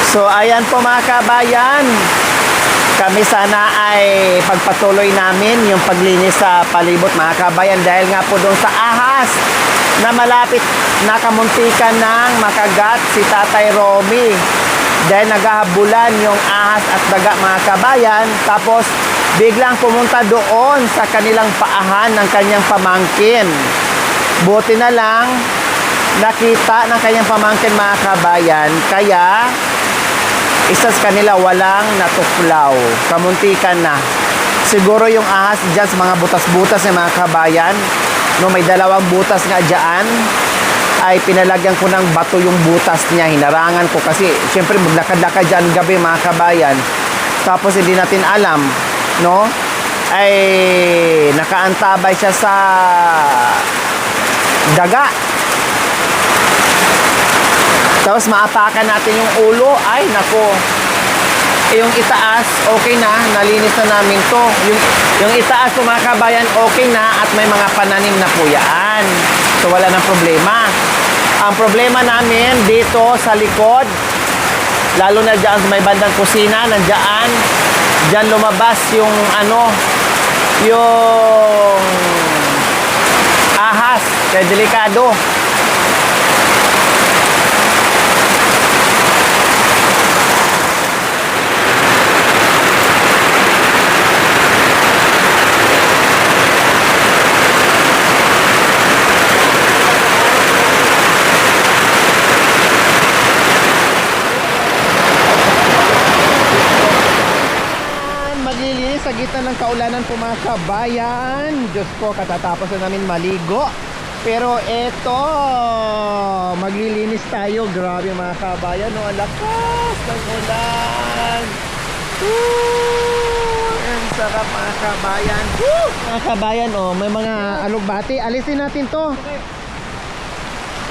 So ayan po mga kabayan, kami sana ay pagpatuloy namin yung paglinis sa palibot mga kabayan dahil nga po doon sa ahas na malapit nakamuntikan ng makagat si Tatay Romy dahil naghahabulan yung ahas at daga mga kabayan. Tapos biglang pumunta doon sa kanilang paahan ng kanyang pamangkin. Buti na lang nakita ng kanyang pamangkin mga kabayan, kaya isa sa kanila walang natuklaw. Kamuntikan na. Siguro yung ahas dyan sa mga butas-butas ng mga kabayan, no, may dalawang butas nga dyan, ay pinalagyan ko ng bato yung butas niya. Hinarangan ko kasi, syempre maglakad-lakad dyan gabi mga kabayan. Tapos hindi natin alam, no, ay nakaantabay siya sa daga. Tapos maapakan natin yung ulo, ay nako. Yung itaas, okay na, nalinis na namin to. Yung itaas po mga kabayan, okay na at may mga pananim na po yan. So wala nang problema. Ang problema namin dito sa likod, lalo na dyan sa may bandang kusina, nandyan, dyan lumabas yung ano, yung ahas, kaya delikado. Sa gitna ng kaulanan po mga kabayan, Diyos ko, katatapos na namin maligo. Pero eto, maglilinis tayo. Grabe mga kabayan, no? Ang lakas ng ulan. Ang sarap mga kabayan. Mga kabayan, oh, may mga alugbati. Alisin natin to.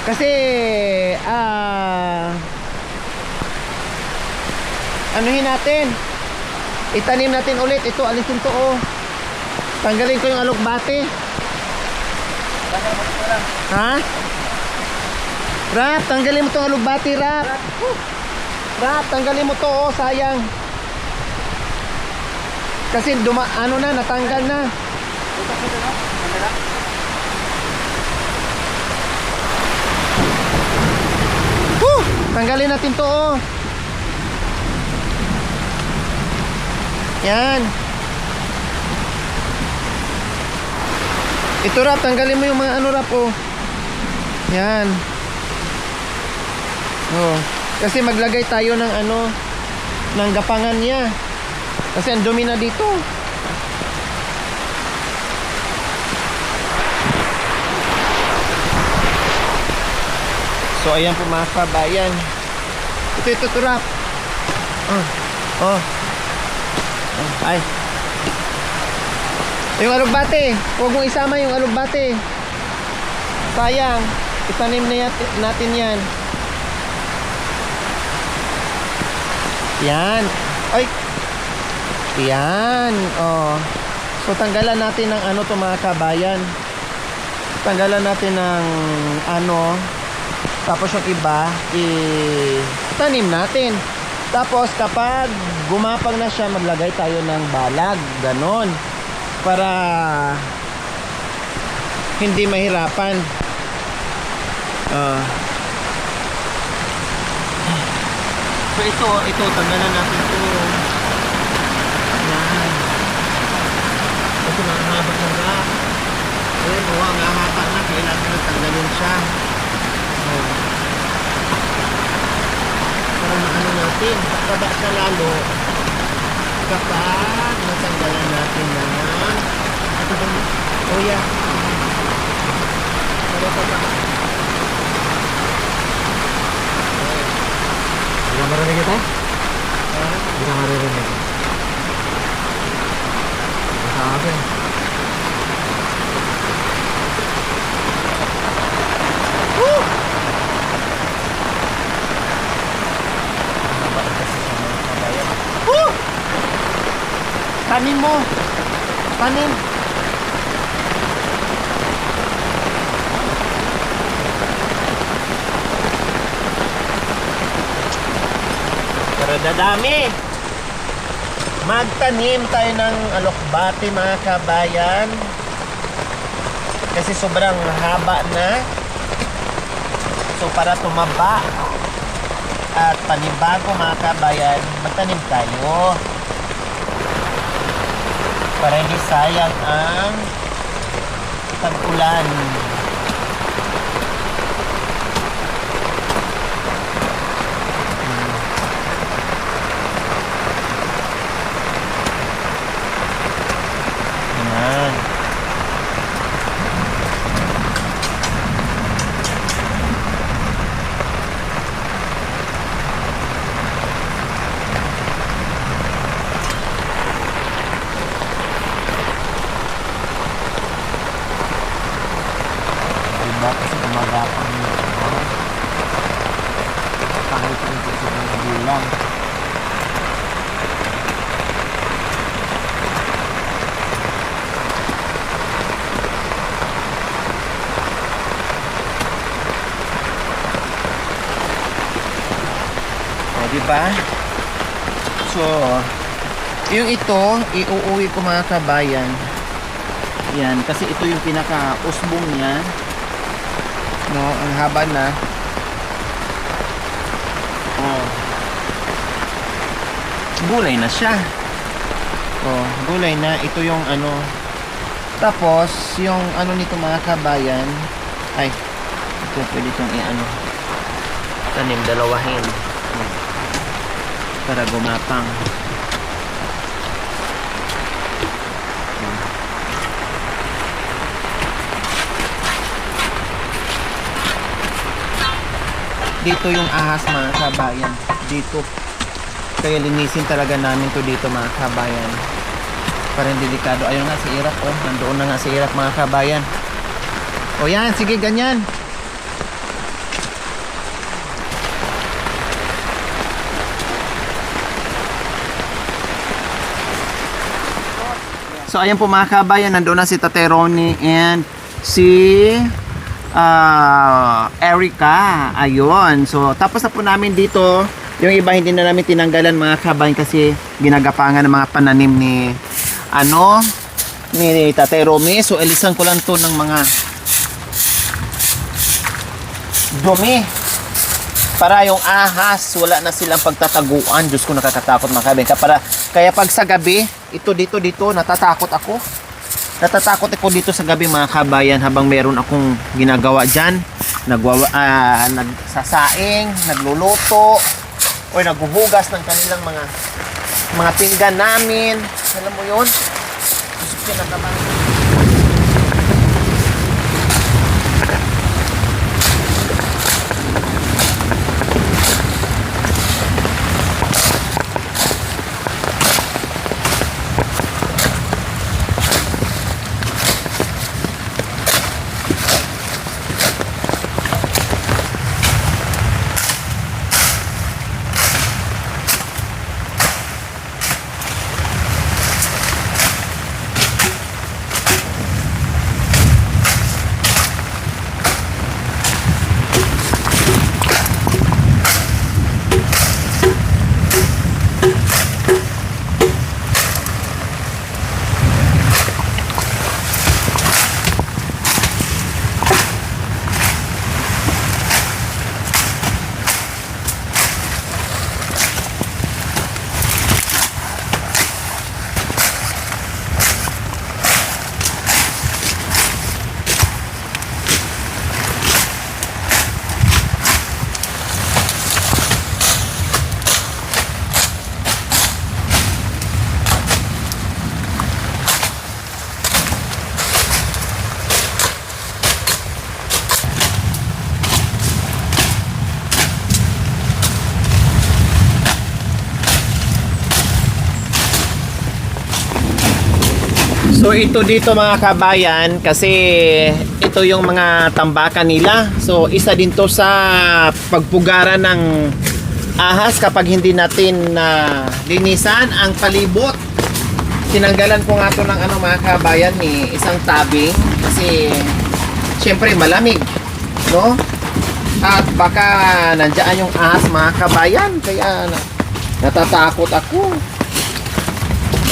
Kasi anuhin natin, itanim natin ulit. Ito, alisin to, oh. Tanggalin ko yung alugbati. Ha? Rap, tanggalin mo tong alugbati, Rap. Rap, tanggalin mo to, oh, sayang. Kasi ano na, natanggal na. Tanggalin natin to, oh. Yan. Ito, Rap, tanggalin mo yung mga ano, Rap, oh. Yan. Oh. Kasi maglagay tayo ng ano, ng gapangan niya. Kasi ang dumi na dito. So ayan po mga kabayan. Ito, Rap. Oh. Ay. Yung alugbate, huwag mong isama yung alugbate. Sayang, itanim na natin yan. Yan. Ay. Yan. Oh. So tanggalan natin ng ano to mga kabayan. Tanggalan natin ng ano. Tapos yung iba, itanim natin. Tapos kapag gumapang na siya, maglagay tayo ng balag, ganon, para hindi mahirapan. So ito tanggalan natin ito. Yan. Kasi mahaba na nga. Ayan, mahaba na, kailangan na tanggalin siya. Para maano natin, baba sa lalo kapag natanggalan natin ng ito ba? Oh yeah. Baba. Hindi ka marinig ito? Hindi ka marinig. Sabi. Tanim mo. Tanim. dadami. Magtanim tayo ng alokbate mga kabayan. Kasi sobrang haba na. So para tumaba at panibago mga kabayan, magtanim tayo. Para hindi sayang ang tag-ulan. Yan. Diba? Kasi gumagapang nyo. Kahit yung sa mga bilang. Diba? So, yung ito, iuuwi ko mga kabayan. Yan, kasi ito yung pinaka-usbong niya. No, ang haba na. Oh. Gulay na siya. Oh, gulay na. Ito yung ano. Tapos, yung ano nito mga kabayan. Ay, ito pwede itong i-ano. Tanim, dalawahin. Para gumapang. Dito yung ahas mga kabayan. Dito. Kaya linisin talaga namin to dito mga kabayan. Parang delikado. Ayun nga si Iraq. Oh, nandoon na nga si Iraq mga kabayan. O yan, sige ganyan. So ayan po mga kabayan, nandoon na si Tate Ronnie and si Erica. Ayun. So tapos na po namin dito. Yung iba hindi na namin tinanggalan mga kabayan kasi ginagapangan ng mga pananim ni ni Tate Ronnie. So elisan ko lang to ng mga dumi para yung ahas wala na silang pagtataguan. Diyos ko, nakakatakot mga kabayan. Kaya pag sa gabi, ito dito natatakot ako dito sa gabi mga kabayan habang meron akong ginagawa dyan, nagsasaing, nagluluto o naghuhugas ng kanilang mga pinggan namin. Alam mo yun, gusto ko nakabahan. So ito dito mga kabayan, kasi ito yung mga tambakan nila. So isa din to sa pagpugara ng ahas kapag hindi natin linisan ang palibot. Tinanggalan ko nga to ng mga kabayan ni isang tabing kasi syempre malamig, no? At baka nandiyan yung ahas mga kabayan, kaya Natatakot ako.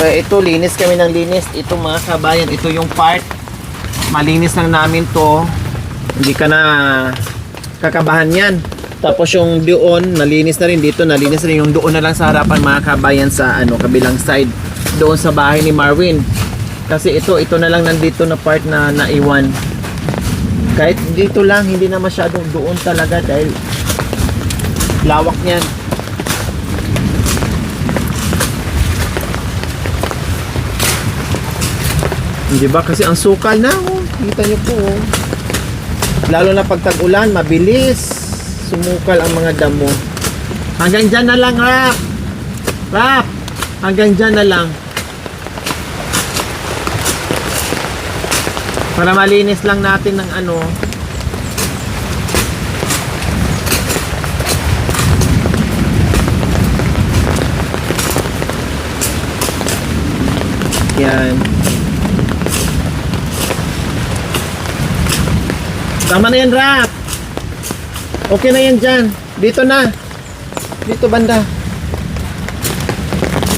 Ito, linis kami ng linis. Ito mga kabayan, ito yung part. Malinis lang namin to. Hindi ka na kakabahan yan. Tapos yung doon, nalinis na rin dito, nalinis na rin yung doon na lang sa harapan mga kabayan sa kabilang side. Doon sa bahay ni Marvin. Kasi ito na lang nandito na part na naiwan. Kahit dito lang, hindi na masyadong doon talaga dahil lawak niyan. Di ba? Kasi ang sukal na, oh. Kita nyo po, oh. Lalo na pag tag-ulan, mabilis sumukal ang mga damo. Hanggang dyan na lang, Rap! Rap! Hanggang dyan na lang. Para malinis lang natin ng ano. Yan. Tama na yan, Rap. Okay na yan dyan. Dito na. Dito banda.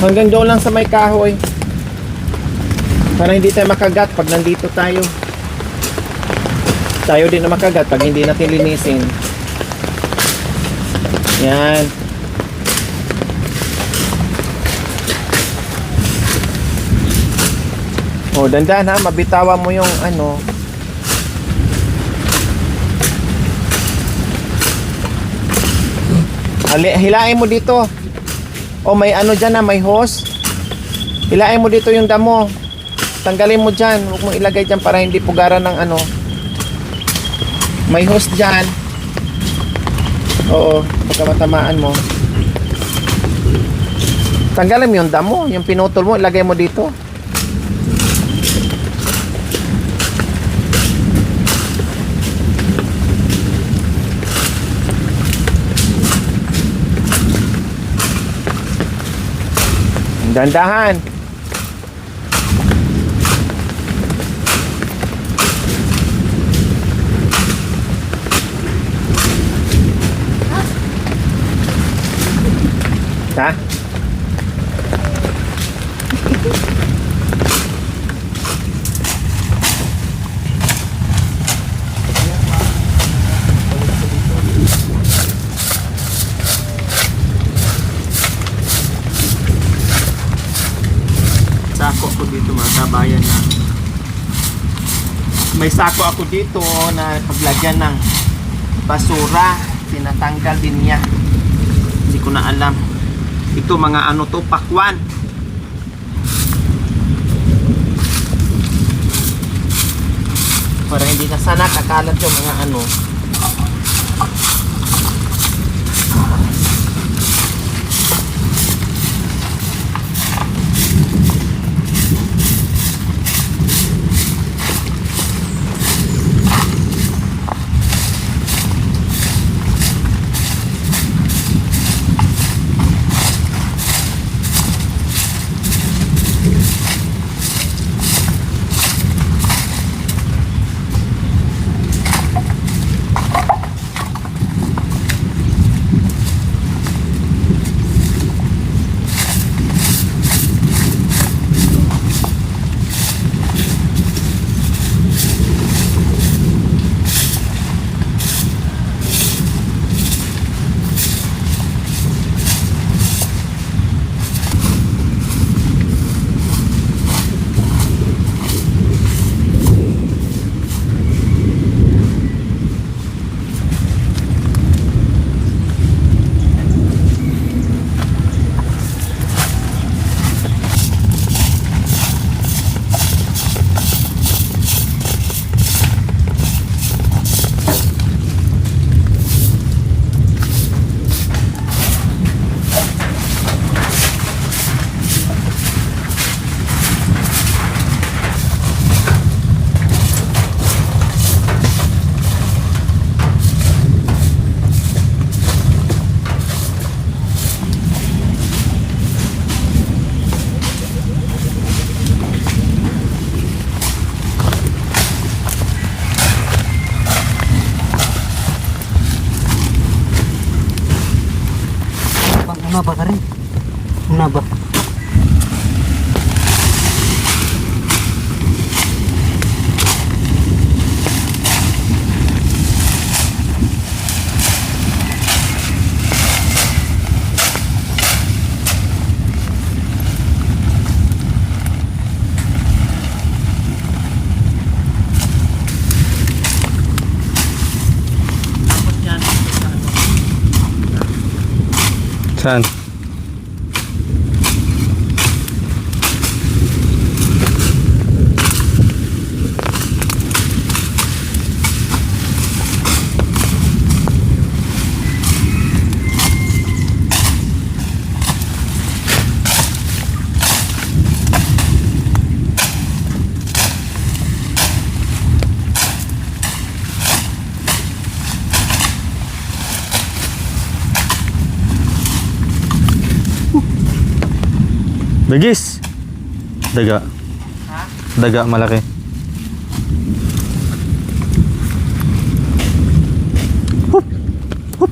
Hanggang doon lang sa may kahoy. Para hindi tayo makagat pag nandito tayo. Tayo din na makagat pag hindi natin linisin. Yan. O, dandan ha. Mabitawan mo yung ano. Hilain mo dito. O may ano dyan na, may hose. Hilain mo dito yung damo. Tanggalin mo dyan. Huwag mo ilagay dyan para hindi pugaran ng ano. May hose dyan. Oo, baka matamaan mo. Tanggalin mo yung damo. Yung pinutol mo, ilagay mo dito. Dandahan. Ha? Sako ako dito mga kabayan na may sako ako dito na paglagyan ng basura, tinatanggal din niya. Hindi ko na alam. Ito mga ano to, pakwan. Para hindi na sana kakalat yung mga ano. Ano ba ka rin? na ba? Saan? Dagis. Daga. Ha? Daga malaki. Hup. Hup.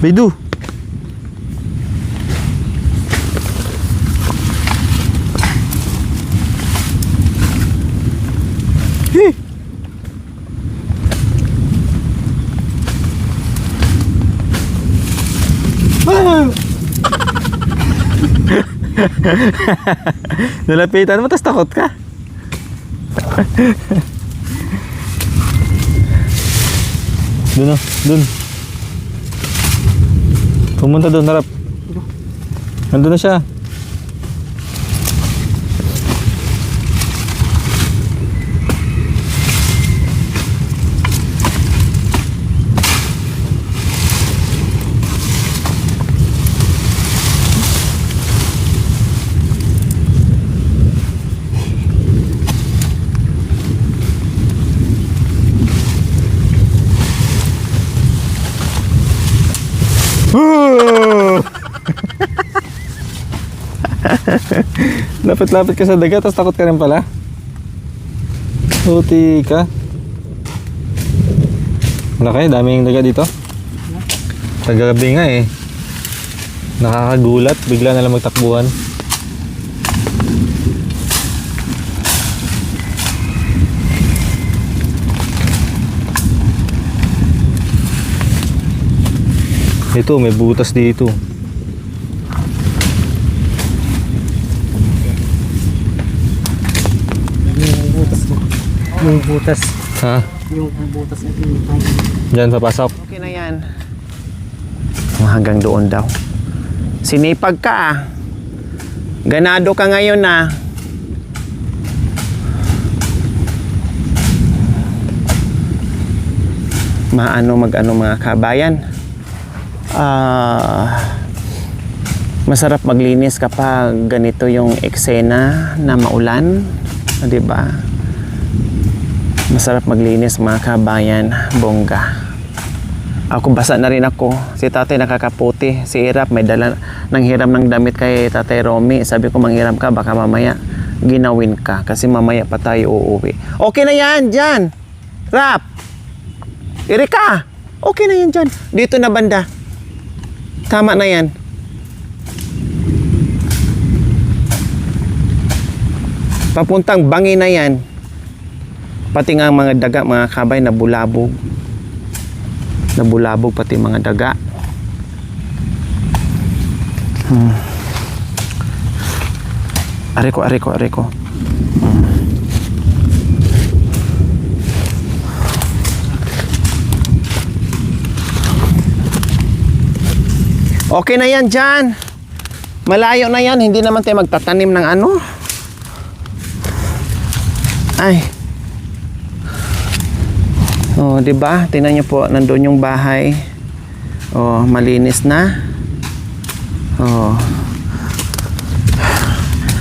Bidu. Hih. Nalapitan mo, tas takot ka. Dun o, dun. Pumunta dun, harap. Nandun na siya. Lapit-lapit ka sa daga, tapos takot ka rin pala. Puti ka. Malaki, daming daga dito. Tagagabi nga eh. Nakakagulat, bigla na lang magtakbuhan. Ito, may butas dito. Yung butas mo. Yung butas. Ha? Yung butas na tinitay. Diyan papasok. Okay na yan. Hanggang doon daw. Sinipag ka ah. Ganado ka ngayon ah. Mag-ano mga kabayan. Masarap maglinis kapag ganito yung eksena na maulan, 'di ba? Masarap maglinis mga kabayan, bongga. Ako basa na rin ako. Si tatay nakakaputi. Si Irap may dala ng hiram ng damit kay tatay Romy. Sabi ko manghiram ka baka mamaya ginawin ka kasi mamaya pa tayo uuwi. Okay na yan dyan. Rap. Erika. Okay na yan dyan. Dito na banda. Tama na yan. Papuntang Bangi na yan. Pati nga mga daga, mga kabay, nabulabog. Nabulabog pati mga daga. Areko. Okay na yan dyan. Malayo na yan. Hindi naman tayo magtatanim ng ano. Ay. Oh, 'di ba? Tingnan niyo po, nandoon yung bahay. Oh, malinis na. Oh.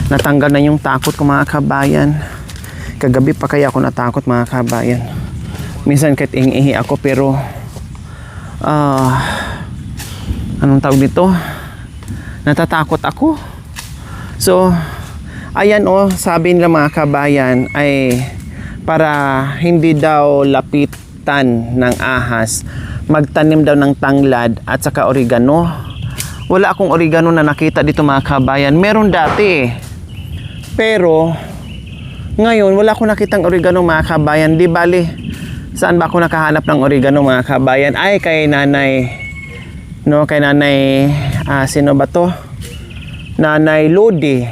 Natanggal na yung takot ko mga kabayan. Kagabi pa kaya ako natakot mga kabayan. Minsan kahit ihi ako pero anong tawag dito? Natatakot ako. So, ayan sabi nila mga kabayan ay para hindi daw lapit napilitan ng ahas magtanim daw ng tanglad at saka oregano. Wala akong oregano na nakita dito mga kabayan. Meron dati pero ngayon wala akong nakitang oregano mga kabayan. Di bali, saan ba ako nakahanap ng oregano mga kabayan? Ay, kay nanay, no, kay nanay, sino ba to? Nanay Lodi,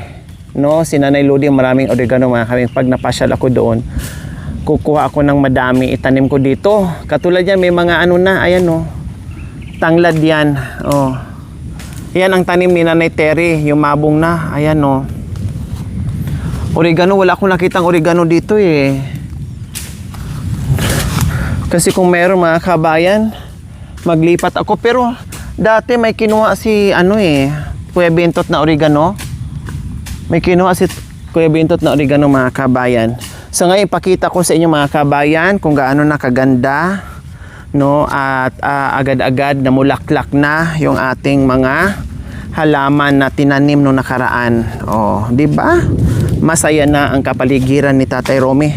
no, si Nanay Lodi, maraming oregano mga kabayan. Pag napasyal ako doon, kukuha ako ng madami, itanim ko dito. Katulad yan, may mga ano na, ayan no, tanglad yan. Oh. Yan ang tanim ni Nanay Terry, yung mabong na, ayan no. Oregano, wala akong nakitang oregano dito eh. Kasi kung meron mga kabayan, maglipat ako. Pero dati may kinuha si ano eh, Kuya Bintot na oregano. May kinuha si Kuya Bintot na oregano mga kabayan. So ngayon ipakita ko sa inyo mga kabayan kung gaano nakaganda, no, at agad-agad na mulaklak na yung ating mga halaman na tinanim no nakaraan. Oh, di ba? Masaya na ang kapaligiran ni Tatay Romy.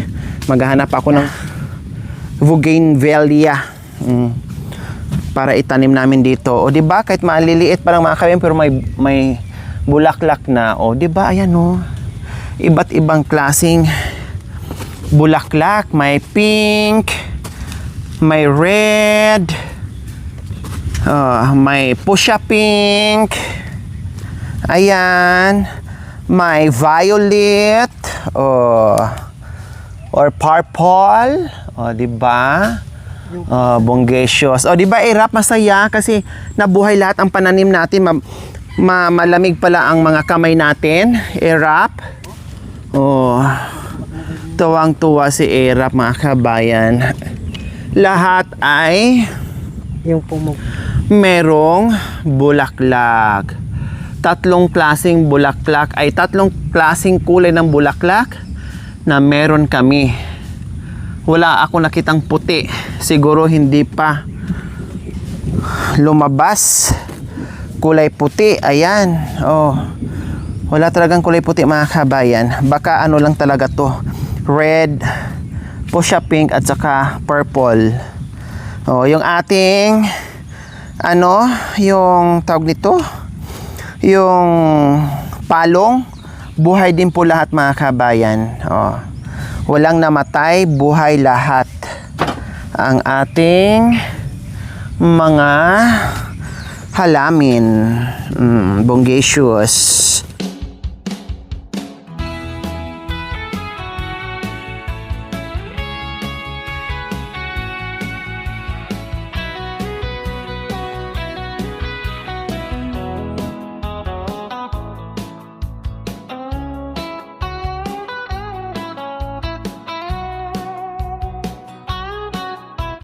Maghahanap ako ng bougainvillea para itanim namin dito. O di ba kahit maliliit pa lang mga kabayan pero may bulaklak na. O di ba ayan no. Iba't ibang klaseng bulaklak, may pink, may red, may fuchsia pink. Ayan, may violet or purple. O, di ba? Bongacious. O, di ba, Erap, masaya kasi nabuhay lahat ang pananim natin. Malamig pala ang mga kamay natin. Erap. Oh, tuwang-tuwa si Erap, mga kabayan. Lahat ay Yung pumog. merong bulaklak. Tatlong klaseng bulaklak ay tatlong klaseng kulay ng bulaklak na meron kami. Wala ako nakitang puti. Siguro hindi pa lumabas. Kulay puti. Ayan. Oh. Wala talagang kulay puti mga kabayan. Baka ano lang talaga to. Red, fuchsia pink at saka purple. Oh, yung ating ano, yung tawag nito, yung palong, buhay din po lahat mga kabayan. Oh. Walang namatay, buhay lahat. Ang ating mga halamin. Bongacious.